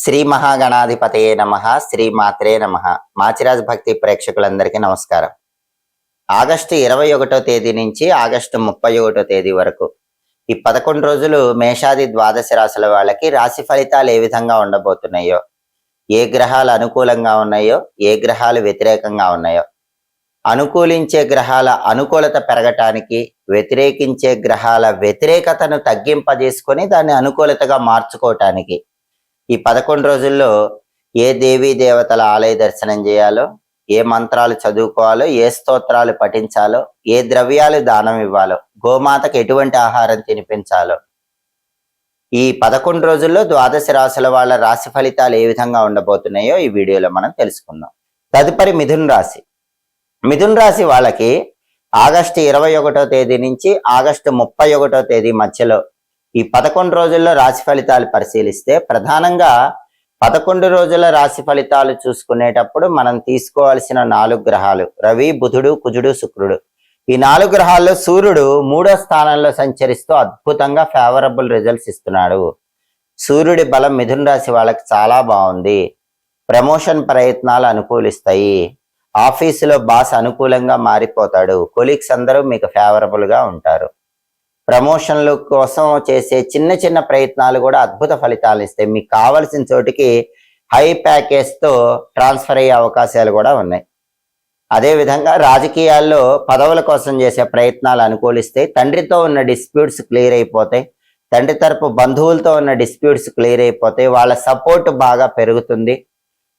శ్రీ మహాగణాధిపతయే నమః. శ్రీ మాత్రే నమః. మాచిరాజ్ భక్తి ప్రేక్షకులందరికీ నమస్కారం. ఆగస్టు 21వ తేదీ నుంచి ఆగస్టు 31వ తేదీ వరకు ఈ 11 రోజులు మేషాది ద్వాదశ రాశుల వాళ్ళకి రాశి ఫలితాలు ఏ విధంగా ఉండబోతున్నాయో, ఏ గ్రహాలు అనుకూలంగా ఉన్నాయో, ఏ గ్రహాలు వ్యతిరేకంగా ఉన్నాయో, అనుకూలించే గ్రహాల అనుకూలత పెరగటానికి, వ్యతిరేకించే గ్రహాల వ్యతిరేకతను తగ్గింపజేసుకొని దాన్ని అనుకూలతగా మార్చుకోవటానికి ఈ 11 రోజుల్లో ఏ దేవీ దేవతల ఆలయ దర్శనం చేయాలో, ఏ మంత్రాలు చదువుకోవాలో, ఏ స్తోత్రాలు పఠించాలో, ఏ ద్రవ్యాలు దానం ఇవ్వాలో, గోమాతకు ఎటువంటి ఆహారం తినిపించాలో, ఈ 11 రోజుల్లో ద్వాదశ రాశుల వాళ్ళ రాశి ఫలితాలు ఏ విధంగా ఉండబోతున్నాయో ఈ వీడియోలో మనం తెలుసుకుందాం. తదుపరి మిథున్ రాశి. మిథున్ రాశి వాళ్ళకి ఆగస్టు 21వ తేదీ నుంచి ఆగస్టు 31వ తేదీ మధ్యలో ఈ 11 రోజుల్లో రాశి ఫలితాలు పరిశీలిస్తే ప్రధానంగా 11 రోజుల రాశి ఫలితాలు చూసుకునేటప్పుడు మనం తీసుకోవాల్సిన 4 గ్రహాలు రవి, బుధుడు, కుజుడు, శుక్రుడు. ఈ 4 గ్రహాల్లో సూర్యుడు 3వ స్థానంలో సంచరిస్తూ అద్భుతంగా ఫేవరబుల్ రిజల్ట్స్ ఇస్తున్నాడు. సూర్యుడి బలం మిథున రాశి వాళ్ళకి చాలా బాగుంది. ప్రమోషన్ ప్రయత్నాలు అనుకూలిస్తాయి. ఆఫీసులో బాస్ అనుకూలంగా మారిపోతాడు. కొలీగ్స్ అందరూ మీకు ఫేవరబుల్ గా ఉంటారు. ప్రమోషన్ల కోసం చేసే చిన్న చిన్న ప్రయత్నాలు కూడా అద్భుత ఫలితాలు ఇస్తాయి. మీకు కావలసిన చోటికి హై ప్యాకేజ్తో ట్రాన్స్ఫర్ అయ్యే అవకాశాలు కూడా ఉన్నాయి. అదేవిధంగా రాజకీయాల్లో పదవుల కోసం చేసే ప్రయత్నాలు అనుకూలిస్తాయి. తండ్రితో ఉన్న డిస్ప్యూట్స్ క్లియర్ అయిపోతాయి. తండ్రి తరపు బంధువులతో ఉన్న డిస్ప్యూట్స్ క్లియర్ అయిపోతాయి. వాళ్ళ సపోర్ట్ బాగా పెరుగుతుంది.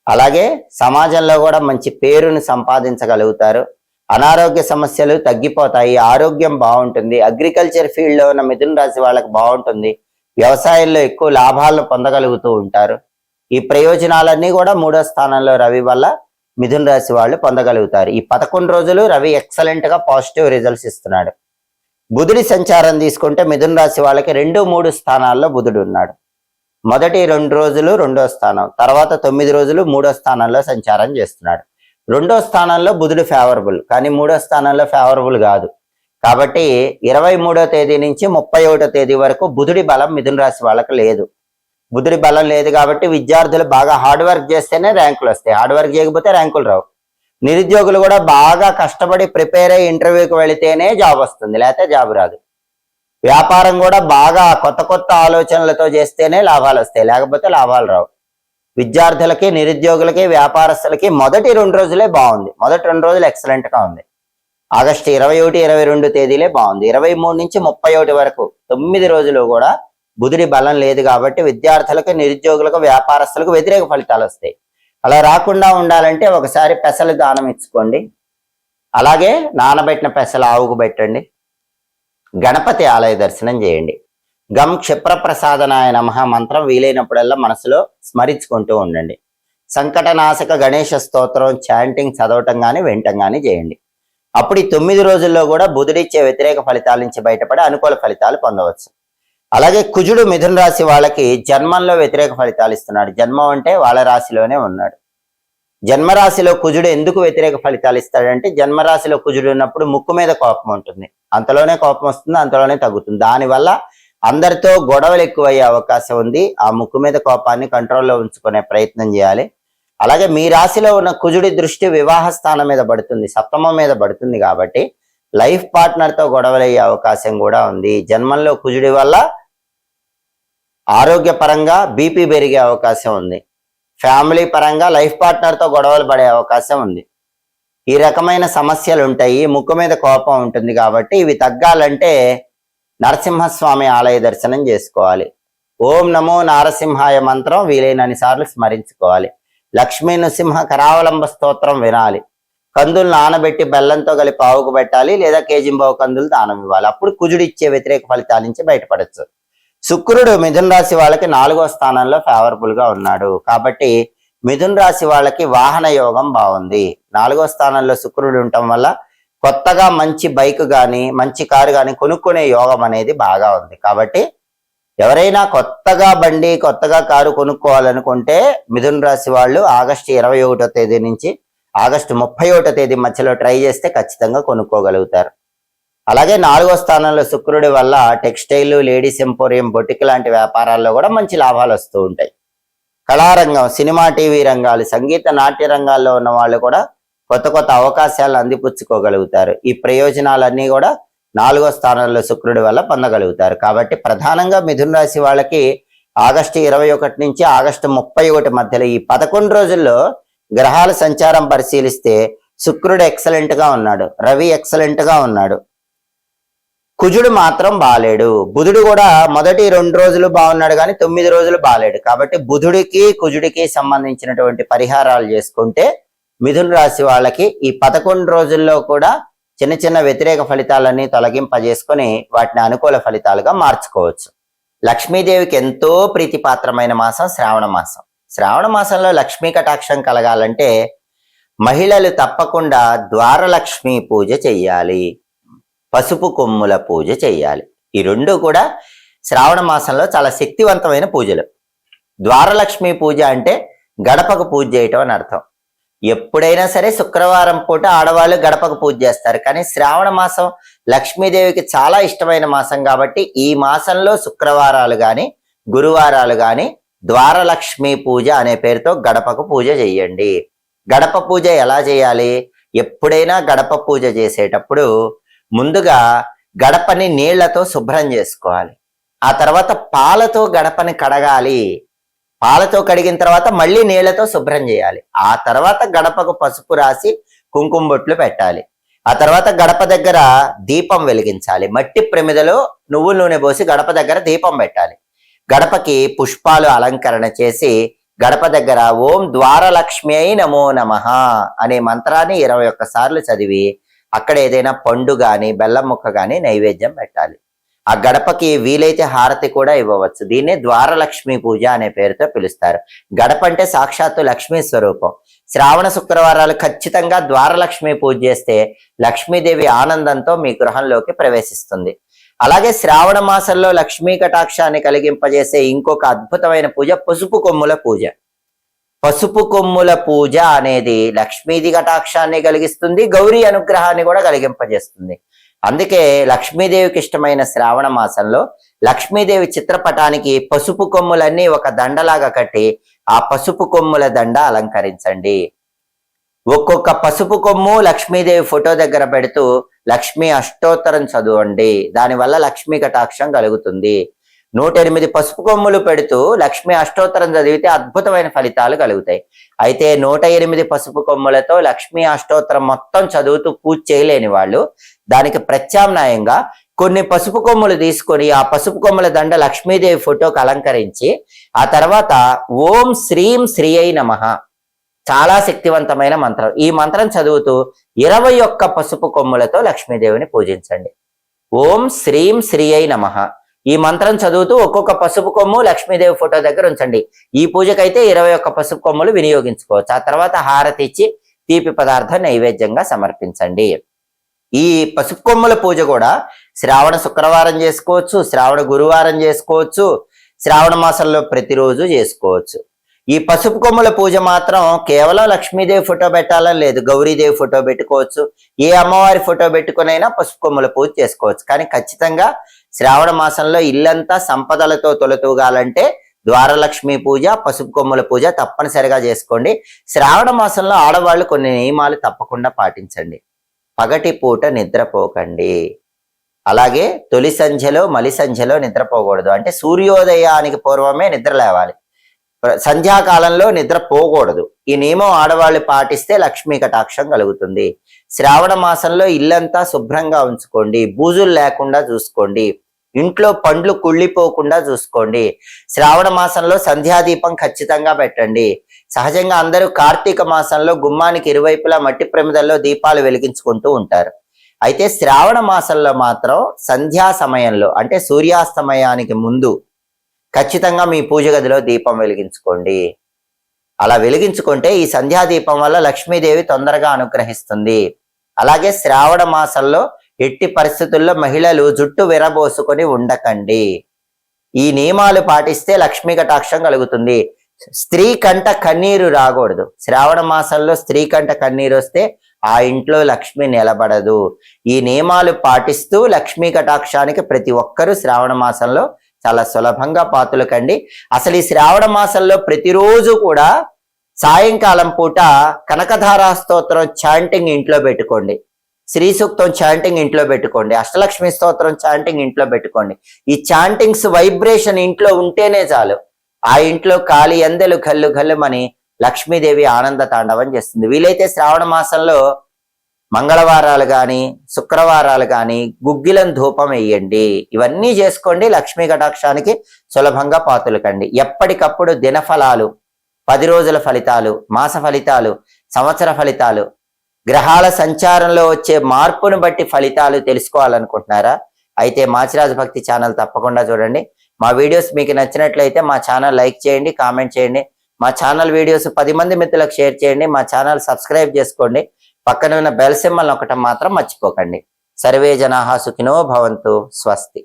అలాగే సమాజంలో కూడా మంచి పేరును సంపాదించగలుగుతారు. అనారోగ్య సమస్యలు తగ్గిపోతాయి. ఆరోగ్యం బాగుంటుంది. అగ్రికల్చర్ ఫీల్డ్లో ఉన్న మిథున రాశి వాళ్ళకి బాగుంటుంది. వ్యవసాయంలో ఎక్కువ లాభాలను పొందగలుగుతూ ఉంటారు. ఈ ప్రయోజనాలన్నీ కూడా 3వ స్థానంలో రవి వల్ల మిథున రాశి వాళ్ళు పొందగలుగుతారు. ఈ 11 రోజులు రవి ఎక్సలెంట్ గా పాజిటివ్ రిజల్ట్స్ ఇస్తున్నాడు. బుధుడి సంచారం తీసుకుంటే మిథున రాశి వాళ్ళకి 2, 3 స్థానాల్లో బుధుడు ఉన్నాడు. మొదటి 2 రోజులు 2వ స్థానం, తర్వాత 9 రోజులు 3వ స్థానంలో సంచారం చేస్తున్నాడు. 2వ స్థానంలో బుధుడు ఫేవరబుల్, కానీ 3వ స్థానంలో ఫేవరబుల్ కాదు. కాబట్టి 23వ తేదీ నుంచి 31వ తేదీ వరకు బుధుడి బలం మిథున రాశి వాళ్ళకి లేదు. బుధుడి బలం లేదు కాబట్టి విద్యార్థులు బాగా హార్డ్ వర్క్ చేస్తేనే ర్యాంకులు వస్తాయి. హార్డ్ వర్క్ చేయకపోతే ర్యాంకులు రావు. నిరుద్యోగులు కూడా బాగా కష్టపడి ప్రిపేర్ అయ్యి ఇంటర్వ్యూకి వెళితేనే జాబ్ వస్తుంది, లేకపోతే జాబ్ రాదు. వ్యాపారం కూడా బాగా కొత్త కొత్త ఆలోచనలతో చేస్తేనే లాభాలు వస్తాయి, లేకపోతే లాభాలు రావు. విద్యార్థులకి, నిరుద్యోగులకి, వ్యాపారస్తులకి మొదటి 2 రోజులే బాగుంది. మొదటి 2 రోజులు ఎక్సలెంట్ గా ఉంది. ఆగస్టు 21, 22 తేదీలే బాగుంది. 23 నుంచి 31 వరకు 9 రోజులు కూడా బుధుడి బలం లేదు కాబట్టి విద్యార్థులకు, నిరుద్యోగులకు, వ్యాపారస్తులకు వ్యతిరేక ఫలితాలు వస్తాయి. అలా రాకుండా ఉండాలంటే ఒకసారి పెసలు దానం ఇచ్చుకోండి. అలాగే నానబెట్టిన పెసలు ఆవుకు పెట్టండి. గణపతి ఆలయ దర్శనం చేయండి. గం క్షిప్రప్రసాదనాయ నమః మంత్రం వీలైనప్పుడల్లా మనసులో స్మరించుకుంటూ ఉండండి. సంకటనాశక గణేష స్తోత్రం చాంటింగ్ చదవటం కానీ వినటం కానీ చేయండి. అప్పుడు ఈ 9 రోజుల్లో కూడా బుధుడిచ్చే వ్యతిరేక ఫలితాల నుంచి బయటపడి అనుకూల ఫలితాలు పొందవచ్చు. అలాగే కుజుడు మిథున రాశి వాళ్ళకి జన్మంలో వ్యతిరేక ఫలితాలు ఇస్తున్నాడు. జన్మం అంటే వాళ్ళ రాశిలోనే ఉన్నాడు. జన్మరాశిలో కుజుడు ఎందుకు వ్యతిరేక ఫలితాలు ఇస్తాడంటే, జన్మరాశిలో కుజుడు ఉన్నప్పుడు ముక్కు మీద కోపం ఉంటుంది. అంతలోనే కోపం వస్తుంది, అంతలోనే తగ్గుతుంది. దానివల్ల అందరితో గొడవలు ఎక్కువయ్యే అవకాశం ఉంది. ఆ ముక్కు మీద కోపాన్ని కంట్రోల్లో ఉంచుకునే ప్రయత్నం చేయాలి. అలాగే మీ రాశిలో ఉన్న కుజుడి దృష్టి వివాహ స్థానం మీద పడుతుంది, సప్తమం మీద పడుతుంది. కాబట్టి లైఫ్ పార్ట్నర్తో గొడవలయ్యే అవకాశం కూడా ఉంది. జన్మంలో కుజుడి వల్ల ఆరోగ్యపరంగా బీపీ పెరిగే అవకాశం ఉంది. ఫ్యామిలీ పరంగా లైఫ్ పార్ట్నర్తో గొడవలు పడే అవకాశం ఉంది. ఈ రకమైన సమస్యలు ఉంటాయి. ముక్కు మీద కోపం ఉంటుంది. కాబట్టి ఇవి తగ్గాలంటే నరసింహస్వామి ఆలయ దర్శనం చేసుకోవాలి. ఓం నమో నారసింహాయ మంత్రం వీలైనన్ని సార్లు స్మరించుకోవాలి. లక్ష్మీ నృసింహ కరావలంబ స్తోత్రం వినాలి. కందులు నానబెట్టి బెల్లంతో కలిపి ఆవుకు పెట్టాలి, లేదా కేజింబావు కందులు దానం ఇవ్వాలి. అప్పుడు కుజుడు ఇచ్చే వ్యతిరేక ఫలితాల నుంచి బయటపడచ్చు. శుక్రుడు మిథున రాశి వాళ్ళకి 4వ స్థానంలో ఫేవరబుల్ గా ఉన్నాడు. కాబట్టి మిథున రాశి వాళ్ళకి వాహన యోగం బాగుంది. 4వ స్థానంలో శుక్రుడు ఉండటం వల్ల కొత్తగా మంచి బైక్ కానీ మంచి కారు కానీ కొనుక్కునే యోగం అనేది బాగా ఉంది. కాబట్టి ఎవరైనా కొత్తగా బండి, కొత్తగా కారు కొనుక్కోవాలనుకుంటే మిథున రాశి వాళ్ళు ఆగస్టు 21వ తేదీ నుంచి ఆగస్టు 31వ తేదీ మధ్యలో ట్రై చేస్తే ఖచ్చితంగా కొనుక్కోగలుగుతారు. అలాగే 4వ స్థానంలో శుక్రుడి వల్ల టెక్స్టైల్, లేడీస్ ఎంపోరియం, బొటిక్ లాంటి వ్యాపారాల్లో కూడా మంచి లాభాలు వస్తూ ఉంటాయి. కళారంగం, సినిమా టీవీ రంగాలు, సంగీత నాట్య రంగాల్లో ఉన్న వాళ్ళు కూడా కొత్త కొత్త అవకాశాలు అందిపుచ్చుకోగలుగుతారు. ఈ ప్రయోజనాలన్నీ కూడా 4వ స్థానంలో శుక్రుడి వల్ల పొందగలుగుతారు. కాబట్టి ప్రధానంగా మిథున రాశి వాళ్ళకి ఆగస్టు 21 నుంచి ఆగస్టు 31 మధ్యలో ఈ 11 రోజుల్లో గ్రహాల సంచారం పరిశీలిస్తే శుక్రుడు ఎక్సలెంట్ గా ఉన్నాడు, రవి ఎక్సలెంట్ గా ఉన్నాడు, కుజుడు మాత్రం బాలేడు. బుధుడు కూడా మొదటి 2 రోజులు బాగున్నాడు కానీ 9 రోజులు బాలేడు. కాబట్టి బుధుడికి కుజుడికి సంబంధించినటువంటి పరిహారాలు చేసుకుంటే మిథున రాశి వాళ్ళకి ఈ 11 రోజుల్లో కూడా చిన్న చిన్న వ్యతిరేక ఫలితాలన్నీ తొలగింపజేసుకొని వాటిని అనుకూల ఫలితాలుగా మార్చుకోవచ్చు. లక్ష్మీదేవికి ఎంతో ప్రీతిపాత్రమైన మాసం శ్రావణ మాసం. శ్రావణ మాసంలో లక్ష్మీ కటాక్షం కలగాలంటే మహిళలు తప్పకుండా ద్వారలక్ష్మి పూజ చెయ్యాలి, పసుపు కొమ్ముల పూజ చెయ్యాలి. ఈ రెండు కూడా శ్రావణ మాసంలో చాలా శక్తివంతమైన పూజలు. ద్వారలక్ష్మి పూజ అంటే గడపకు పూజ చేయటం అని అర్థం. ఎప్పుడైనా సరే శుక్రవారం పూట ఆడవాళ్ళు గడపకు పూజ చేస్తారు, కానీ శ్రావణ మాసం లక్ష్మీదేవికి చాలా ఇష్టమైన మాసం కాబట్టి ఈ మాసంలో శుక్రవారాలు గాని గురువారాలు గాని ద్వారలక్ష్మి పూజ అనే పేరుతో గడపకు పూజ చెయ్యండి. గడప పూజ ఎలా చేయాలి? ఎప్పుడైనా గడప పూజ చేసేటప్పుడు ముందుగా గడపని నీళ్లతో శుభ్రం చేసుకోవాలి. ఆ తర్వాత పాలతో గడపని కడగాలి. పాలతో కడిగిన తర్వాత మళ్ళీ నీళ్లతో శుభ్రం చేయాలి. ఆ తర్వాత గడపకు పసుపు రాసి కుంకుమ బొట్లు పెట్టాలి. ఆ తర్వాత గడప దగ్గర దీపం వెలిగించాలి. మట్టి ప్రమిదలో నువ్వుల నూనె పోసి గడప దగ్గర దీపం పెట్టాలి. గడపకి పుష్పాలు అలంకరణ చేసి గడప దగ్గర ఓం ద్వారలక్ష్మి నమో నమః అనే మంత్రాన్ని 21 సార్లు చదివి అక్కడ ఏదైనా పండు గాని బెల్లం ముక్క గాని నైవేద్యం పెట్టాలి. ఆ గడపకి వీలైతే హారతి కూడా ఇవ్వవచ్చు. దీన్నే ద్వారలక్ష్మి పూజ అనే పేరుతో పిలుస్తారు. గడప అంటే సాక్షాత్తు లక్ష్మీ స్వరూపం. శ్రావణ శుక్రవారాలు ఖచ్చితంగా ద్వారలక్ష్మి పూజ చేస్తే లక్ష్మీదేవి ఆనందంతో మీ గృహంలోకి ప్రవేశిస్తుంది. అలాగే శ్రావణ మాసంలో లక్ష్మీ కటాక్షాన్ని కలిగింపజేసే ఇంకొక అద్భుతమైన పూజ పసుపు కొమ్ముల పూజ. పసుపు కొమ్ముల పూజ అనేది లక్ష్మీది కటాక్షాన్ని కలిగిస్తుంది, గౌరీ అనుగ్రహాన్ని కూడా కలిగింపజేస్తుంది. అందుకే లక్ష్మీదేవికి ఇష్టమైన శ్రావణ మాసంలో లక్ష్మీదేవి చిత్రపటానికి పసుపు కొమ్ములన్నీ ఒక దండలాగా కట్టి ఆ పసుపు కొమ్ముల దండ అలంకరించండి. ఒక్కొక్క పసుపు కొమ్ము లక్ష్మీదేవి ఫోటో దగ్గర పెడుతూ లక్ష్మీ అష్టోత్తరం చదవండి. దానివల్ల లక్ష్మీ కటాక్షం కలుగుతుంది. 108 పసుపు కొమ్ములు పెడుతూ లక్ష్మీ అష్టోత్తరం చదివితే అద్భుతమైన ఫలితాలు కలుగుతాయి. అయితే 108 పసుపు కొమ్ములతో లక్ష్మీ అష్టోత్తరం మొత్తం చదువుతూ పూజ చేయలేని వాళ్ళు దానికి ప్రత్యామ్నాయంగా కొన్ని పసుపు కొమ్ములు తీసుకొని ఆ పసుపు కొమ్ముల దండ లక్ష్మీదేవి ఫోటోకి అలంకరించి ఆ తర్వాత ఓం శ్రీం శ్రీ అయి నమః, చాలా శక్తివంతమైన మంత్రం. ఈ మంత్రం చదువుతూ 21 పసుపు కొమ్ములతో లక్ష్మీదేవిని పూజించండి. ఓం శ్రీం శ్రీ అయి నమః ఈ మంత్రం చదువుతూ ఒక్కొక్క పసుపు కొమ్ము లక్ష్మీదేవి ఫోటో దగ్గర ఉంచండి. ఈ పూజకైతే 21 పసుపు కొమ్ములు వినియోగించుకోవచ్చు. ఆ తర్వాత హారతి ఇచ్చి తీపి పదార్థం నైవేద్యంగా సమర్పించండి. ఈ పసుపు కొమ్ముల పూజ కూడా శ్రావణ శుక్రవారం చేసుకోవచ్చు, శ్రావణ గురువారం చేసుకోవచ్చు, శ్రావణ మాసంలో ప్రతిరోజు చేసుకోవచ్చు. ఈ పసుపు కొమ్ముల పూజ మాత్రం కేవలం లక్ష్మీదేవి ఫోటో పెట్టాలని లేదు, గౌరీదేవి ఫోటో పెట్టుకోవచ్చు, ఏ అమ్మవారి ఫోటో పెట్టుకునైనా పసుపు కొమ్ముల పూజ చేసుకోవచ్చు. కానీ ఖచ్చితంగా శ్రావణ మాసంలో ఇల్లంతా సంపదలతో తొలతూగాలంటే ద్వారలక్ష్మి పూజ, పసుపు కొమ్ముల పూజ తప్పనిసరిగా చేసుకోండి. శ్రావణ మాసంలో ఆడవాళ్ళు కొన్ని నియమాలు తప్పకుండా పాటించండి. పగటి పూట నిద్రపోకండి. అలాగే తొలి సంధ్యలో మలి సంధ్యలో నిద్రపోకూడదు. అంటే సూర్యోదయానికి పూర్వమే నిద్ర లేవాలి. సంధ్యాకాలంలో నిద్ర పోకూడదు. ఈ నియమం ఆడవాళ్ళు పాటిస్తే లక్ష్మీ కటాక్షం కలుగుతుంది. శ్రావణ మాసంలో ఇల్లంతా శుభ్రంగా ఉంచుకోండి, బూజులు లేకుండా చూసుకోండి, ఇంట్లో పండ్లు కుళ్ళిపోకుండా చూసుకోండి. శ్రావణ మాసంలో సంధ్యాదీపం ఖచ్చితంగా పెట్టండి. సహజంగా అందరూ కార్తీక మాసంలో గుమ్మానికి ఇరువైపులా మట్టి ప్రమిదల్లో దీపాలు వెలిగించుకుంటూ ఉంటారు. అయితే శ్రావణ మాసంలో మాత్రం సంధ్యా సమయంలో అంటే సూర్యాస్తమయానికి ముందు ఖచ్చితంగా మీ పూజ గదిలో దీపం వెలిగించుకోండి. అలా వెలిగించుకుంటే ఈ సంధ్యాదీపం వల్ల లక్ష్మీదేవి తొందరగా అనుగ్రహిస్తుంది. అలాగే శ్రావణ మాసంలో ఎట్టి పరిస్థితుల్లో మహిళలు జుట్టు విరబోసుకొని ఉండకండి. ఈ నియమాలు పాటిస్తే లక్ష్మీ కటాక్షం కలుగుతుంది. స్త్రీ కంట కన్నీరు రాకూడదు. శ్రావణ మాసంలో స్త్రీ కంట కన్నీరు వస్తే ఆ ఇంట్లో లక్ష్మి నిలబడదు. ఈ నియమాలు పాటిస్తూ లక్ష్మీ కటాక్షానికి ప్రతి ఒక్కరూ శ్రావణ మాసంలో చాలా సులభంగా పాతులకండి. అసలు ఈ శ్రావణ మాసంలో ప్రతిరోజు కూడా సాయంకాలం పూట కనకధారా స్తోత్రం చాంటింగ్ ఇంట్లో పెట్టుకోండి, శ్రీ సూక్తం చాంటింగ్ ఇంట్లో పెట్టుకోండి, అష్టలక్ష్మి స్తోత్రం చాంటింగ్ ఇంట్లో పెట్టుకోండి. ఈ చాంటింగ్స్ వైబ్రేషన్ ఇంట్లో ఉంటేనే చాలు, ఆ ఇంట్లో కాలి అందెలు గల్లు గల్లుమని లక్ష్మీదేవి ఆనంద తాండవం చేస్తుంది. వీలైతే శ్రావణ మాసంలో మంగళవారాలు కానీ శుక్రవారాలు కానీ గుగ్గిలం ధూపం వేయండి. ఇవన్నీ చేసుకోండి, లక్ష్మీ కటాక్షానికి సులభంగా పాతులకండి. ఎప్పటికప్పుడు దినఫలాలు, 10 రోజుల ఫలితాలు, మాస ఫలితాలు, సంవత్సర ఫలితాలు, గ్రహాల సంచారంలో వచ్చే మార్పును బట్టి ఫలితాలు తెలుసుకోవాలనుకుంటున్నారా? అయితే మాచిరాజు భక్తి ఛానల్ తప్పకుండా చూడండి. మా వీడియోస్ మీకు నచ్చినట్లయితే మా ఛానల్ లైక్ చేయండి, కామెంట్ చేయండి. మా ఛానల్ వీడియోస్ 10 మంది మిత్రులకు షేర్ చేయండి. మా ఛానల్ సబ్స్క్రైబ్ చేసుకోండి. పక్కన ఉన్న బెల్ సింబల్ నొక్కటం మాత్రం మర్చిపోకండి. సర్వే జనాః సుఖినో భవంతు. స్వస్తి.